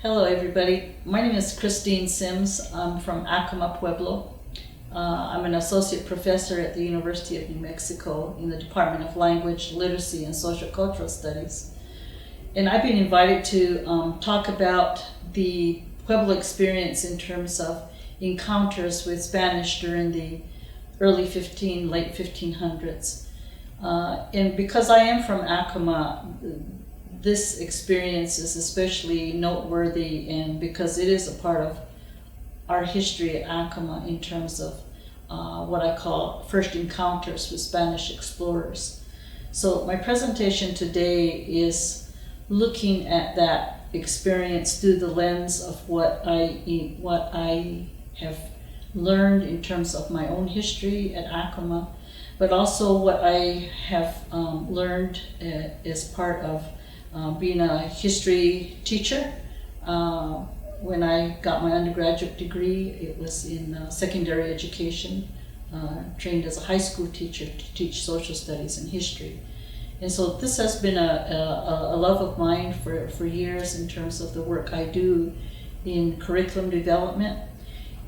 Hello everybody, my name is Christine Sims. I'm from Acoma, Pueblo. I'm an associate professor at the University of New Mexico in the Department of Language, Literacy, and Social Cultural Studies. And I've been invited to talk about the Pueblo experience in terms of encounters with Spanish during the late 1500s. And because I am from Acoma, this experience is especially noteworthy, and because it is a part of our history at Acoma in terms of what I call first encounters with Spanish explorers. So my presentation today is looking at that experience through the lens of what I have learned in terms of my own history at Acoma, but also what I have learned as part of being a history teacher. When I got my undergraduate degree, it was in secondary education, trained as a high school teacher to teach social studies and history. And so this has been a love of mine for years in terms of the work I do in curriculum development.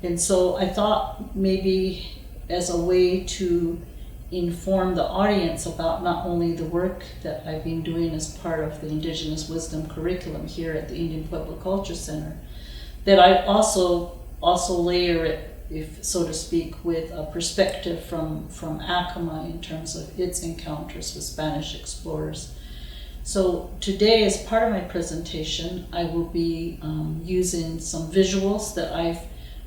And so I thought maybe as a way to inform the audience about not only the work that I've been doing as part of the Indigenous Wisdom curriculum here at the Indian Pueblo Culture Center, that I also layer it, if so to speak, with a perspective from Acoma in terms of its encounters with Spanish explorers. So today, as part of my presentation, I will be using some visuals that I've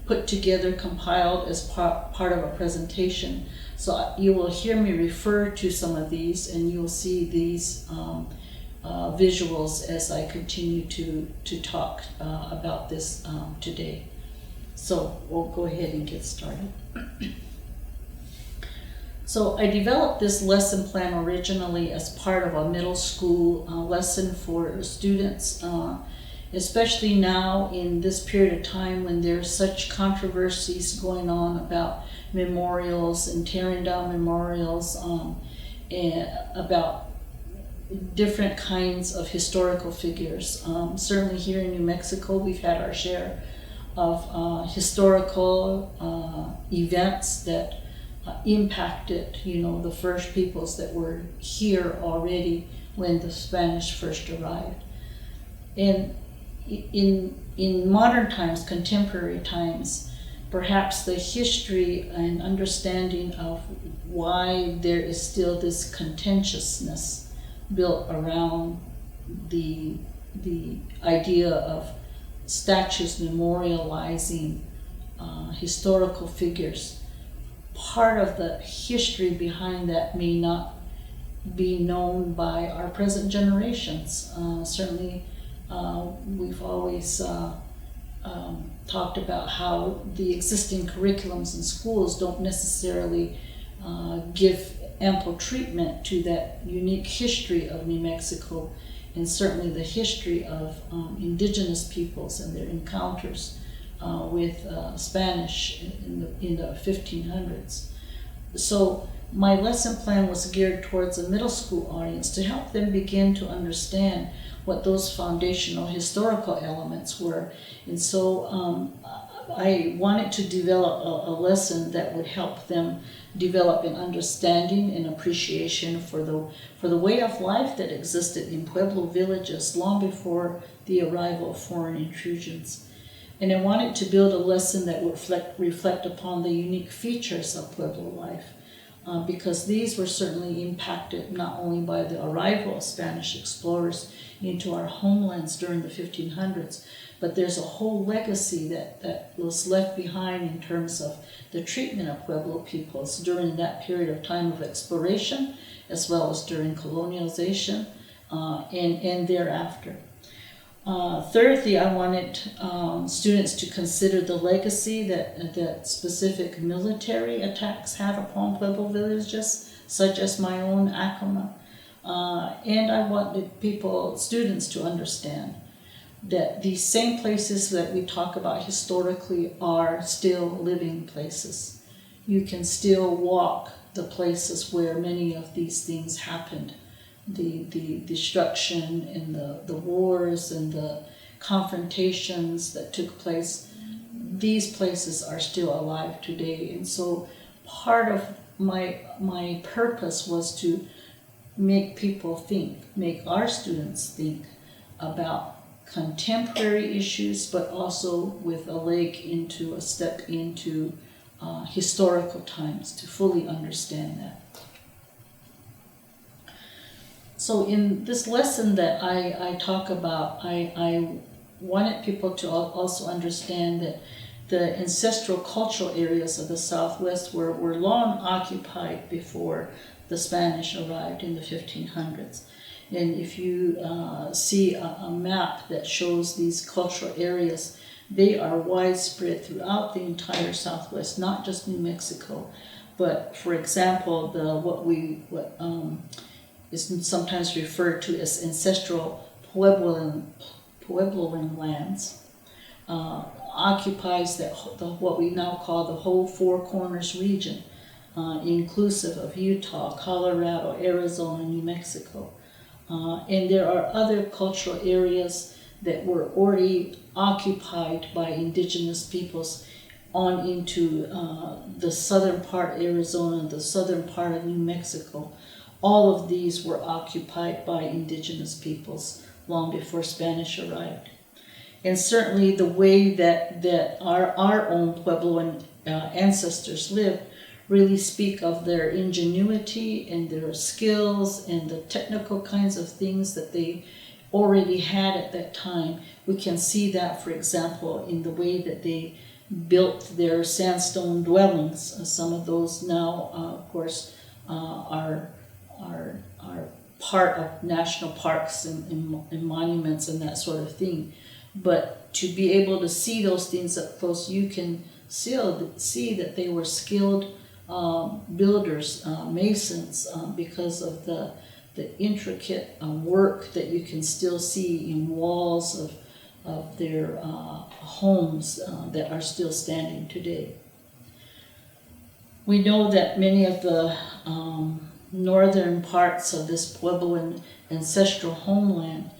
put together, compiled as part of a presentation. So you will hear me refer to some of these, and you will see these visuals as I continue to talk about this today. So we'll go ahead and get started. So I developed this lesson plan originally as part of a middle school lesson for students, especially now in this period of time when there's such controversies going on about memorials and tearing down memorials, and about different kinds of historical figures. Certainly here in New Mexico, we've had our share of historical events that impacted, the first peoples that were here already when the Spanish first arrived. And in modern times, contemporary times, perhaps the history and understanding of why there is still this contentiousness built around the idea of statues memorializing historical figures. Part of the history behind that may not be known by our present generations. Certainly, we've always talked about how the existing curriculums in schools don't necessarily give ample treatment to that unique history of New Mexico, and certainly the history of indigenous peoples and their encounters with Spanish in the 1500s. So my lesson plan was geared towards a middle school audience to help them begin to understand what those foundational historical elements were. And so I wanted to develop a lesson that would help them develop an understanding and appreciation for the way of life that existed in Pueblo villages long before the arrival of foreign intrusions. And I wanted to build a lesson that would reflect upon the unique features of Pueblo life, because these were certainly impacted not only by the arrival of Spanish explorers into our homelands during the 1500s, but there's a whole legacy that was left behind in terms of the treatment of Pueblo peoples during that period of time of exploration, as well as during colonialization and thereafter. Thirdly, I wanted students to consider the legacy that specific military attacks had upon Pueblo villages, such as my own Acoma. And I wanted students to understand that these same places that we talk about historically are still living places. You can still walk the places where many of these things happened. The destruction and the wars and the confrontations that took place, these places are still alive today. And so part of my purpose was to make people think, make our students think about contemporary issues, but also with a step into historical times to fully understand that. So in this lesson that I talk about, I wanted people to also understand that the ancestral cultural areas of the Southwest were long occupied before the Spanish arrived in the 1500s. And if you see a map that shows these cultural areas, they are widespread throughout the entire Southwest, not just New Mexico. But for example, what is sometimes referred to as ancestral Puebloan lands, occupies what we now call the whole Four Corners region, inclusive of Utah, Colorado, Arizona, New Mexico. And there are other cultural areas that were already occupied by indigenous peoples on into the southern part of Arizona, the southern part of New Mexico. All of these were occupied by indigenous peoples long before Spanish arrived. And certainly the way that our own Puebloan ancestors lived really speak of their ingenuity and their skills and the technical kinds of things that they already had at that time. We can see that, for example, in the way that they built their sandstone dwellings. Some of those now, of course, are part of national parks and monuments and that sort of thing. But to be able to see those things up close, you can still see that they were skilled builders, masons, because of the intricate work that you can still see in walls of their homes that are still standing today. We know that many of the northern parts of this Puebloan ancestral homeland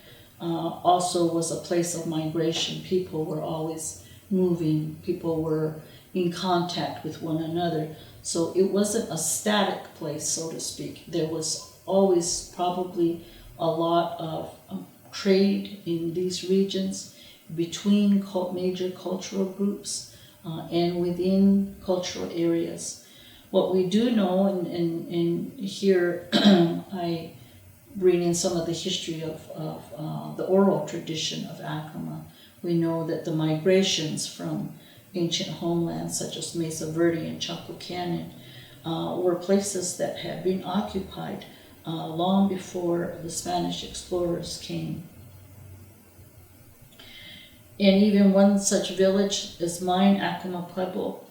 also was a place of migration. People were always moving, people were in contact with one another. So it wasn't a static place, so to speak. There was always probably a lot of trade in these regions between major cultural groups and within cultural areas. What we do know, and here I bring in some of the history of the oral tradition of Acoma. We know that the migrations from ancient homelands such as Mesa Verde and Chaco Canyon were places that had been occupied long before the Spanish explorers came. And even one such village as mine, Acoma Pueblo,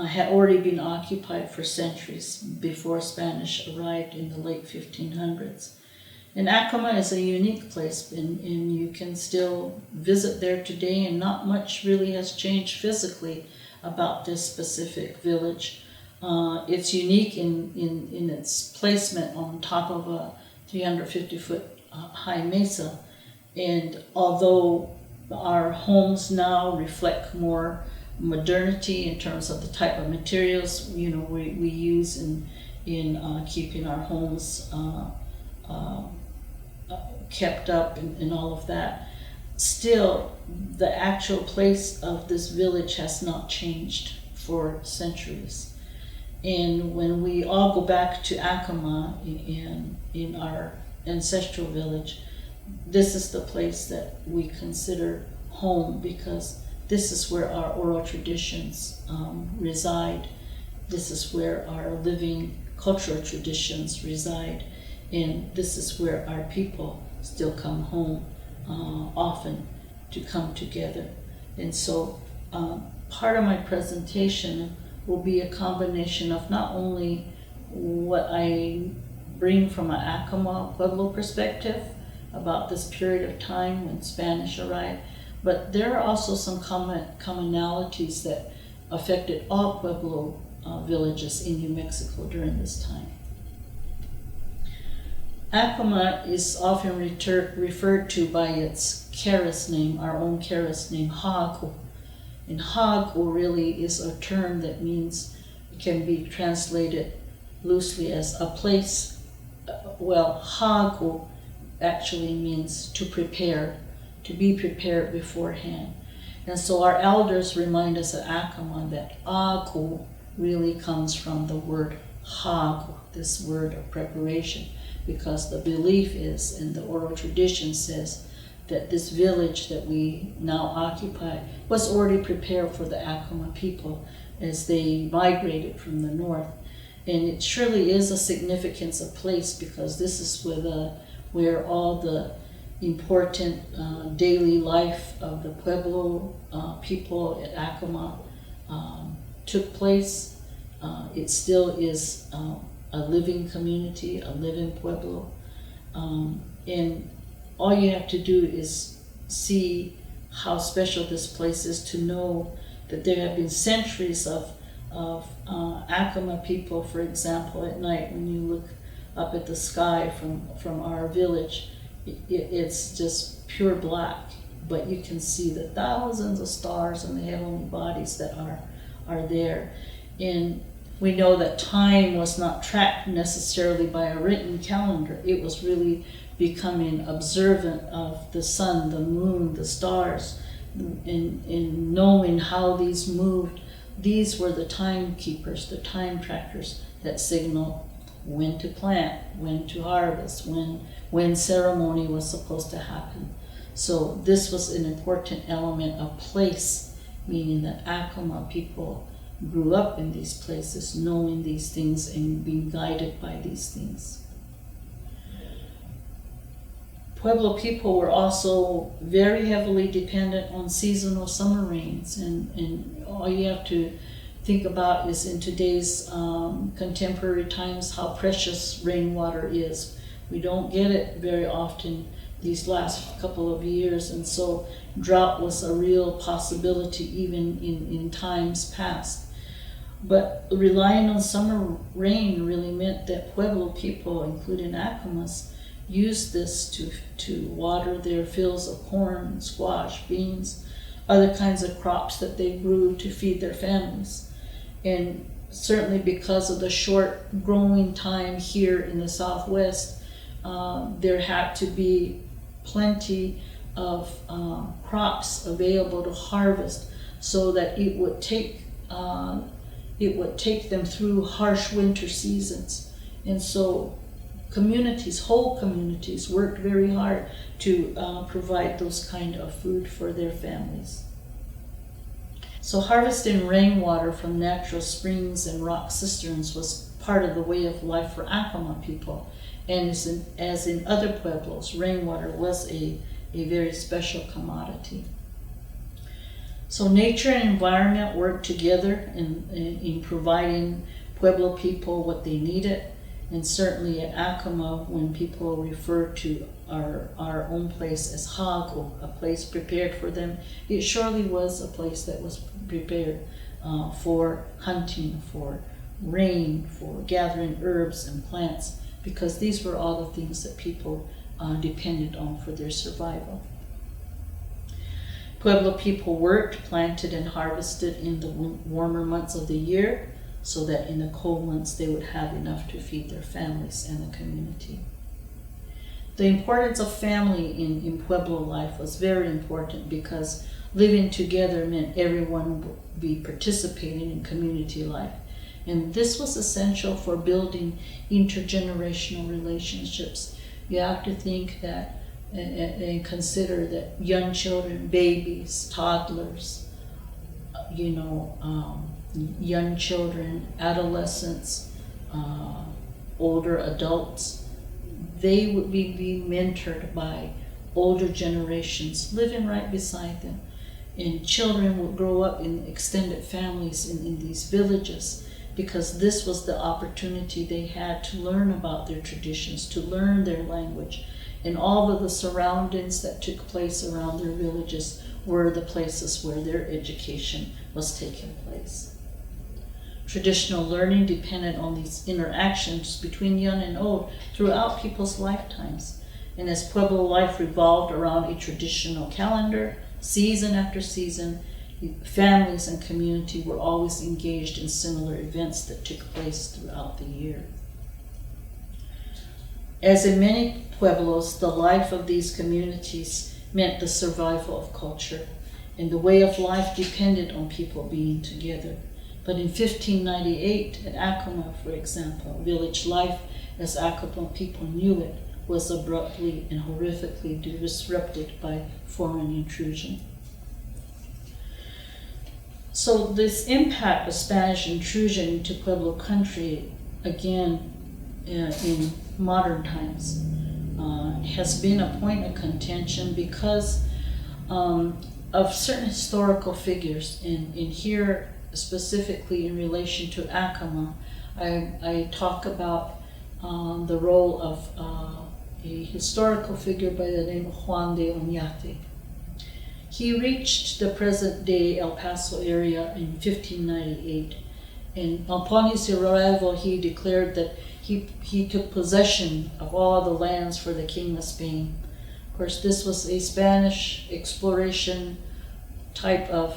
had already been occupied for centuries before Spanish arrived in the late 1500s. And Acoma is a unique place, and you can still visit there today, and not much really has changed physically about this specific village. It's unique in its placement on top of a 350-foot high mesa, and although our homes now reflect more modernity in terms of the type of materials we use in keeping our homes kept up and all of that, still the actual place of this village has not changed for centuries. And when we all go back to Acoma in our ancestral village, this is the place that we consider home, because this is where our oral traditions reside. This is where our living cultural traditions reside. And this is where our people still come home often to come together. And so part of my presentation will be a combination of not only what I bring from an Acoma Pueblo perspective about this period of time when Spanish arrived, but there are also some commonalities that affected all Pueblo villages in New Mexico during this time. Acoma is often referred to by its Keres name, our own Keres name, Hagu. And Hagu really is a term that means, can be translated loosely as a place. Well, Hagu actually means to prepare, to be prepared beforehand. And so our elders remind us at Acoma that Agu really comes from the word Hagu, this word of preparation, because the belief is, and the oral tradition says, that this village that we now occupy was already prepared for the Acoma people as they migrated from the north. And it surely is a significance of place, because this is where all the important daily life of the Pueblo people at Acoma took place. It still is a living community, a living Pueblo. And all you have to do is see how special this place is to know that there have been centuries of Acoma people, for example, at night when you look up at the sky from our village, it's just pure black, but you can see the thousands of stars and the heavenly bodies that are there. And we know that time was not tracked necessarily by a written calendar. It was really becoming observant of the sun, the moon, the stars, and knowing how these moved. These were the timekeepers, the time trackers that signal when to plant, when to harvest, when ceremony was supposed to happen. So this was an important element of place, meaning that Acoma people grew up in these places, knowing these things and being guided by these things. Pueblo people were also very heavily dependent on seasonal summer rains, and all you have to think about is in today's contemporary times how precious rainwater is. We don't get it very often these last couple of years, and so drought was a real possibility even in times past. But relying on summer rain really meant that Pueblo people, including Acomas, used this to water their fields of corn, squash, beans, other kinds of crops that they grew to feed their families. And certainly because of the short growing time here in the Southwest, there had to be plenty of crops available to harvest so that it would take them through harsh winter seasons. And so whole communities worked very hard to provide those kind of food for their families. So harvesting rainwater from natural springs and rock cisterns was part of the way of life for Acoma people. And as in other pueblos, rainwater was a very special commodity. So nature and environment worked together in providing Pueblo people what they needed. And certainly at Acoma, when people refer to our own place as Hagu, a place prepared for them, it surely was a place that was prepared for hunting, for rain, for gathering herbs and plants, because these were all the things that people depended on for their survival. Pueblo people worked, planted, and harvested in the warmer months of the year, so that in the cold months they would have enough to feed their families and the community. The importance of family in Pueblo life was very important, because living together meant everyone would be participating in community life. And this was essential for building intergenerational relationships. You have to think that and consider that young children, babies, toddlers, young children, adolescents, older adults, they would be being mentored by older generations living right beside them. And children would grow up in extended families in these villages, because this was the opportunity they had to learn about their traditions, to learn their language. And all of the surroundings that took place around their villages were the places where their education was taking place. Traditional learning depended on these interactions between young and old throughout people's lifetimes. And as Pueblo life revolved around a traditional calendar, season after season, families and community were always engaged in similar events that took place throughout the year. As in many pueblos, the life of these communities meant the survival of culture, and the way of life depended on people being together. But in 1598, at Acoma, for example, village life as Acoma people knew it was abruptly and horrifically disrupted by foreign intrusion. So this impact of Spanish intrusion into Pueblo country, again, in modern times, has been a point of contention because of certain historical figures. And here, specifically in relation to Acoma, I talk about the role of a historical figure by the name of Juan de Oñate. He reached the present-day El Paso area in 1598, and upon his arrival, he declared that he took possession of all the lands for the King of Spain. Of course, this was a Spanish exploration type of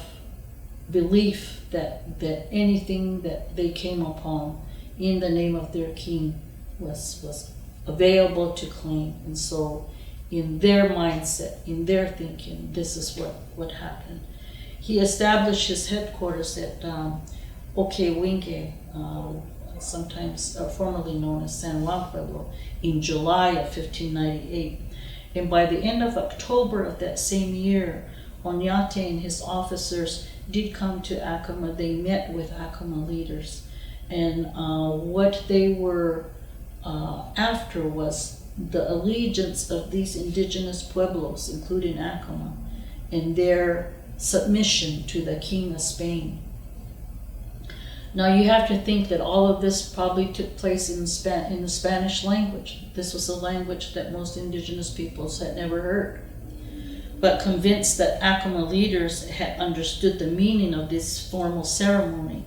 belief that anything that they came upon in the name of their king was available to claim. And so in their mindset, in their thinking, this is what happened. He established his headquarters at Oquehuinque, sometimes formerly known as San Juan Pueblo, in July of 1598. And by the end of October of that same year, Oñate and his officers did come to Acoma. They met with Acoma leaders. And what they were after was the allegiance of these indigenous pueblos, including Acoma, and their submission to the King of Spain. Now you have to think that all of this probably took place in the Spanish language. This was a language that most indigenous peoples had never heard. But convinced that Acoma leaders had understood the meaning of this formal ceremony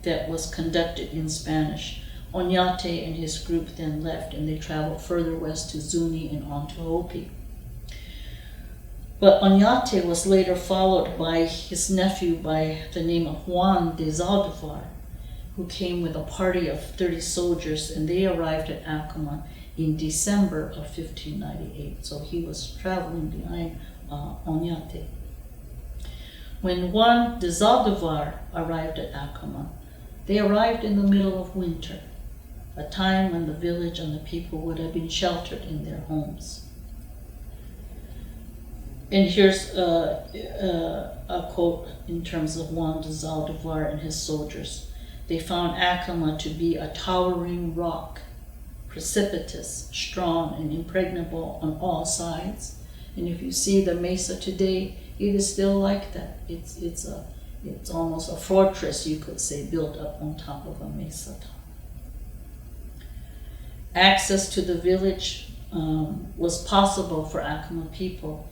that was conducted in Spanish, Oñate and his group then left, and they traveled further west to Zuni and on to Hopi. But Oñate was later followed by his nephew by the name of Juan de Zaldivar, who came with a party of 30 soldiers, and they arrived at Acoma in December of 1598. So he was traveling behind Oñate. When Juan de Zaldivar arrived at Acoma, they arrived in the middle of winter, a time when the village and the people would have been sheltered in their homes. And here's a quote in terms of Juan de Zaldivar and his soldiers. They found Acoma to be a towering rock, precipitous, strong, and impregnable on all sides. And if you see the mesa today, it is still like that. It's almost a fortress, you could say, built up on top of a mesa top. Access to the village was possible for Acoma people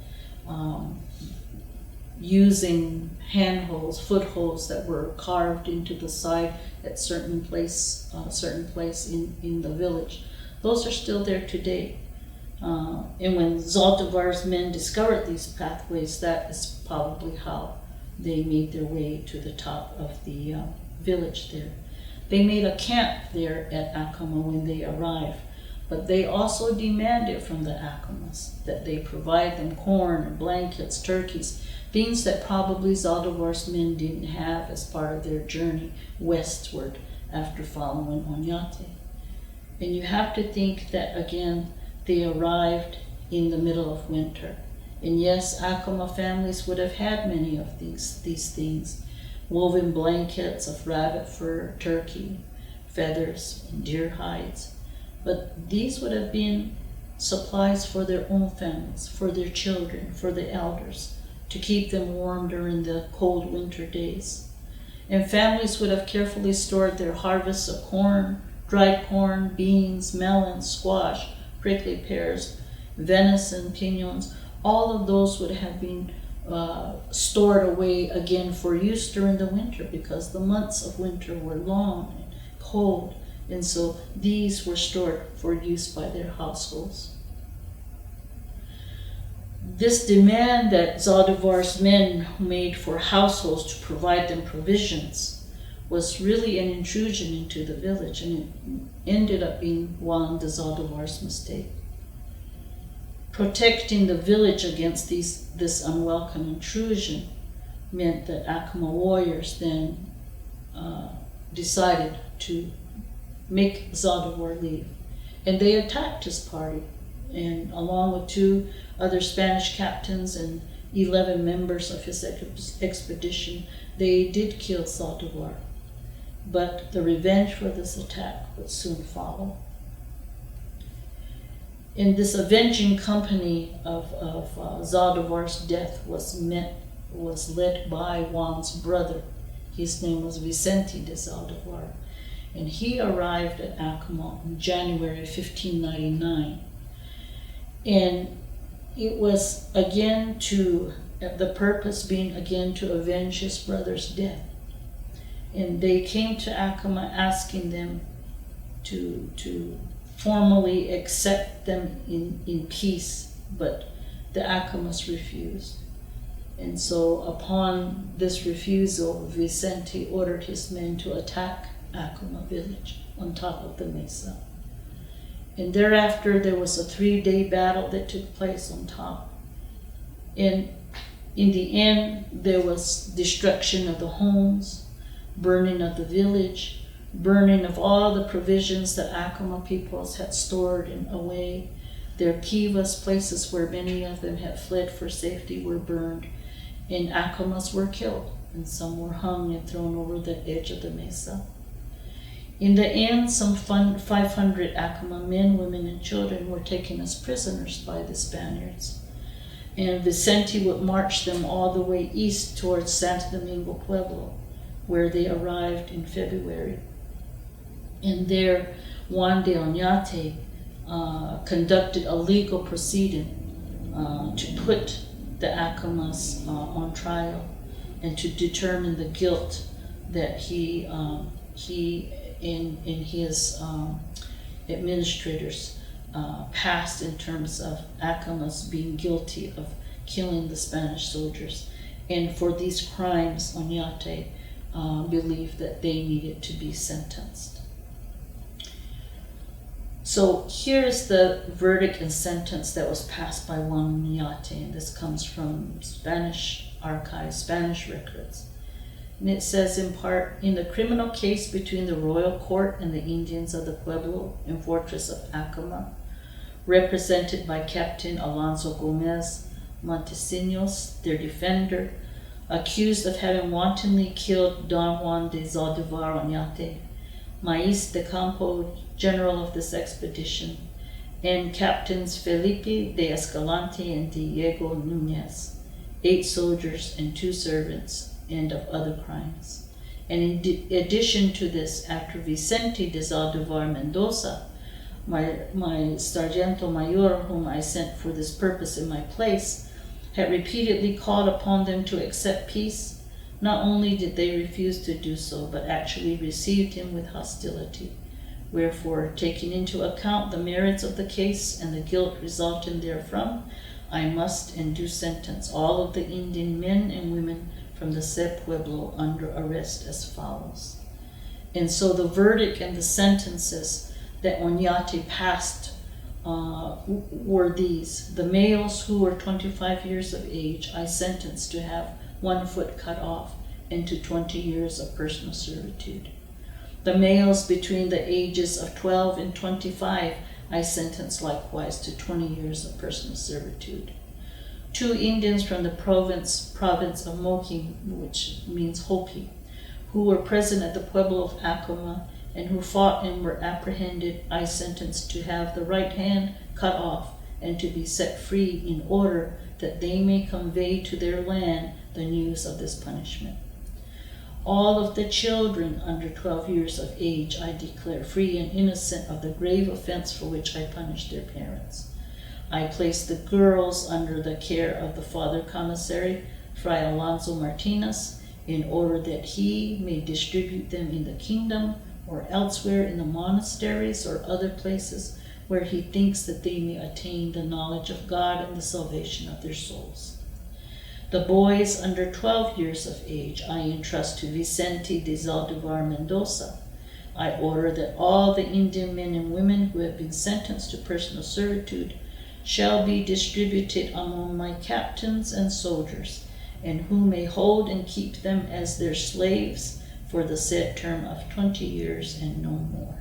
using handholds, footholds that were carved into the side at certain place in the village. Those are still there today. And when Zaldivar's men discovered these pathways, that is probably how they made their way to the top of the village there. They made a camp there at Acoma when they arrived, but they also demanded from the Acomas that they provide them corn and blankets, turkeys, things that probably Zaldivar's men didn't have as part of their journey westward after following Oñate. And you have to think that, again, they arrived in the middle of winter. And yes, Acoma families would have had many of these things. Woven blankets of rabbit fur, turkey, feathers, and deer hides. But these would have been supplies for their own families, for their children, for the elders, to keep them warm during the cold winter days. And families would have carefully stored their harvests of corn, dried corn, beans, melons, squash, prickly pears, venison, piñons. All of those would have been stored away again for use during the winter, because the months of winter were long and cold, and so these were stored for use by their households. This demand that Zaldivar's men made for households to provide them provisions was really an intrusion into the village, and it ended up being Juan de Zaldivar's mistake. Protecting the village against this unwelcome intrusion meant that Acoma warriors then decided to make Zaldivar leave. And they attacked his party, and along with 2 other Spanish captains and 11 members of his expedition, they did kill Zaldivar. But the revenge for this attack would soon follow. And this avenging company of Zaldivar's death was led by Juan's brother. His name was Vicente de Zaldivar, and he arrived at Acoma in January 1599. And it was again the purpose being again to avenge his brother's death. And they came to Acoma asking them to formally accept them in peace, but the Acomas refused. And so upon this refusal, Vicente ordered his men to attack Acoma village on top of the mesa. And thereafter there was a 3-day battle that took place on top. And in the end, there was destruction of the homes, burning of the village, burning of all the provisions that Acoma peoples had stored away. Their kivas, places where many of them had fled for safety, were burned, and Acomas were killed, and some were hung and thrown over the edge of the mesa. In the end, some 500 Acoma men, women, and children were taken as prisoners by the Spaniards, and Vicente would march them all the way east towards Santo Domingo, Pueblo, where they arrived in February. And there, Juan de Oñate conducted a legal proceeding to put the Acomas on trial and to determine the guilt that he and his administrators passed in terms of Acomas being guilty of killing the Spanish soldiers. And for these crimes, Oñate believed that they needed to be sentenced. So here's the verdict and sentence that was passed by Juan Oñate, and this comes from Spanish archives, Spanish records. And it says in part, in the criminal case between the royal court and the Indians of the Pueblo and fortress of Acoma, represented by Captain Alonso Gomez Montesinos, their defender, accused of having wantonly killed Don Juan de Zaldivar Oñate, Maíz de Campo, general of this expedition, and Captains Felipe de Escalante and Diego Núñez, 8 soldiers and 2 servants, and of other crimes. And in addition to this, after Vicente de Zaldivar Mendoza, my Sargento Mayor, whom I sent for this purpose in my place, had repeatedly called upon them to accept peace, not only did they refuse to do so, but actually received him with hostility. Wherefore, taking into account the merits of the case and the guilt resulting therefrom, I must and do sentence all of the Indian men and women from the said Pueblo under arrest as follows. And so the verdict and the sentences that Oñate passed were these. The males who were 25 years of age, I sentenced to have 1 foot cut off and to 20 years of personal servitude. The males between the ages of 12 and 25, I sentenced likewise to 20 years of personal servitude. 2 Indians from the province of Moquim, which means Hopi, who were present at the Pueblo of Acoma and who fought and were apprehended, I sentenced to have the right hand cut off and to be set free in order that they may convey to their land the news of this punishment. All of the children under 12 years of age I declare free and innocent of the grave offense for which I punished their parents. I placed the girls under the care of the father commissary, Fray Alonso Martinez, in order that he may distribute them in the kingdom or elsewhere in the monasteries or other places where he thinks that they may attain the knowledge of God and the salvation of their souls. The boys under 12 years of age I entrust to Vicente de Zaldivar Mendoza. I order that all the Indian men and women who have been sentenced to personal servitude shall be distributed among my captains and soldiers, and who may hold and keep them as their slaves for the said term of 20 years and no more.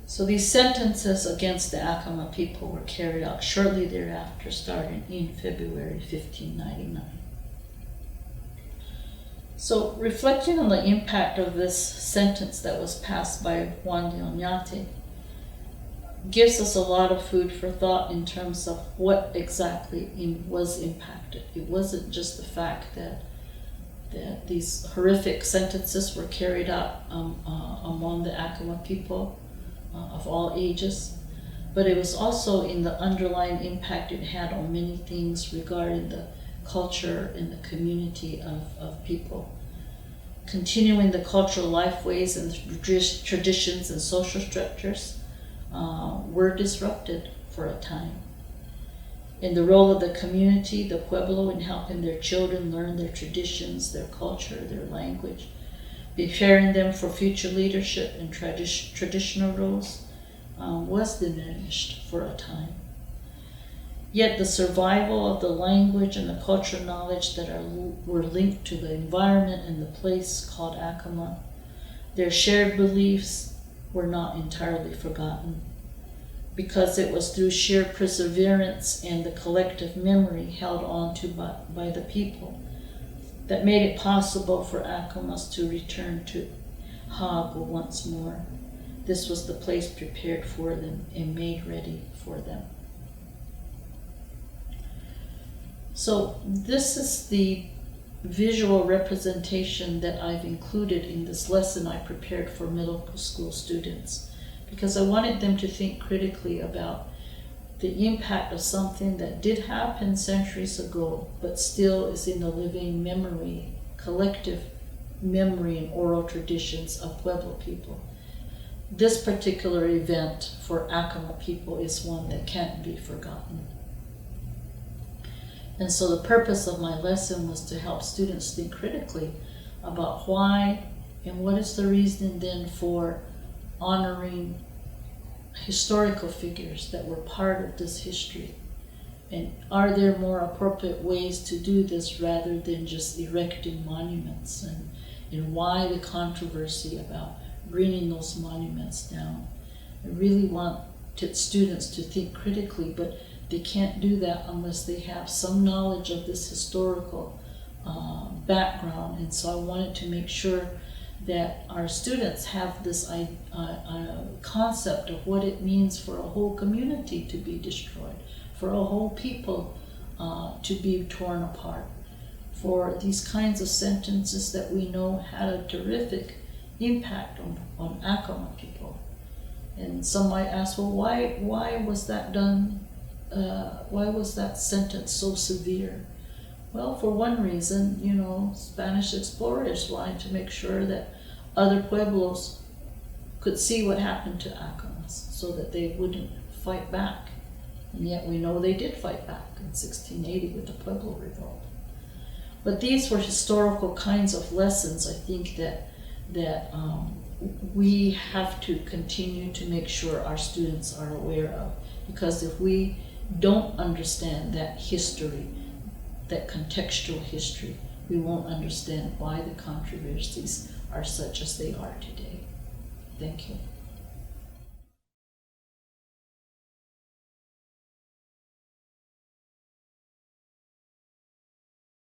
So these sentences against the Acoma people were carried out shortly thereafter, starting in February 1599. So reflecting on the impact of this sentence that was passed by Juan de Oñate gives us a lot of food for thought in terms of what exactly was impacted. It wasn't just the fact that these horrific sentences were carried out among the Acoma people of all ages, but it was also in the underlying impact it had on many things regarding the culture and the community of people. Continuing the cultural lifeways and traditions and social structures were disrupted for a time. In the role of the community, the Pueblo, in helping their children learn their traditions, their culture, their language, preparing them for future leadership and traditional roles, was diminished for a time. Yet the survival of the language and the cultural knowledge that were linked to the environment and the place called Acoma, their shared beliefs were not entirely forgotten, because it was through sheer perseverance and the collective memory held on to by the people that made it possible for Acomas to return to Hago once more. This was the place prepared for them and made ready for them. So this is the visual representation that I've included in this lesson I prepared for middle school students, because I wanted them to think critically about the impact of something that did happen centuries ago, but still is in the living memory, collective memory and oral traditions of Pueblo people. This particular event for Acoma people is one that can't be forgotten. And so the purpose of my lesson was to help students think critically about why and what is the reason then for honoring historical figures that were part of this history. And are there more appropriate ways to do this rather than just erecting monuments? And why the controversy about bringing those monuments down? I really wanted students to think critically, but they can't do that unless they have some knowledge of this historical background. And so I wanted to make sure that our students have this concept of what it means for a whole community to be destroyed, for a whole people to be torn apart, for these kinds of sentences that we know had a terrific impact on Acoma people. And some might ask, well, why was that done? Why was that sentence so severe? Well, for one reason, Spanish explorers wanted to make sure that other pueblos could see what happened to Acomas so that they wouldn't fight back. And yet we know they did fight back in 1680 with the Pueblo revolt. But these were historical kinds of lessons, I think, that we have to continue to make sure our students are aware of. Because if we don't understand that history, that contextual history, we won't understand why the controversies are such as they are today. Thank you.